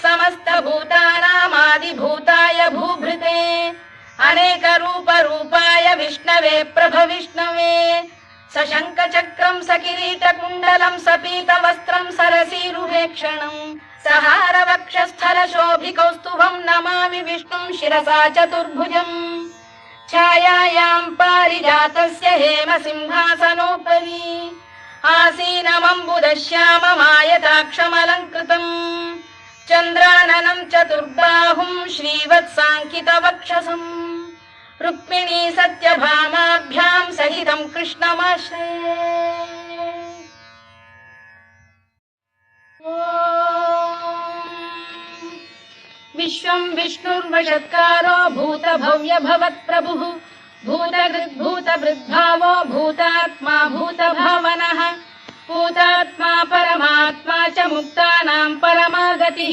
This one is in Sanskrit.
समस्त भूतानामादिभूताय भूभृते अनेक रूप रूपाय विष्णवे प्रभ विष्णवे सशंख चक्रं सकिरीट कुंडलं सपीत वस्त्रं सरसीरुभेक्षणं सहार वक्षस्थल शोभि कौस्तुभं नमामि विष्णुं शिरसा चतुर्भुजम् छायायां पारिजातस्य हेम सिंहासनोपरि आसीनमम्बुदश्याममायताक्षमलङ्कृतम् चन्द्राननं चतुर्बाहुं श्रीवत्साङ्कितवक्षसम् रुक्मिणी सत्यभामाभ्यां सहितं कृष्णमाश्रये। विश्वं विष्णुर्वषत्कारो भूतभव्य भवत्प्रभुः भूतभृद्भावो भूतात्मा भूतभावनः भूतात्मा परमात्मा च मुक्तानां परमागतिः।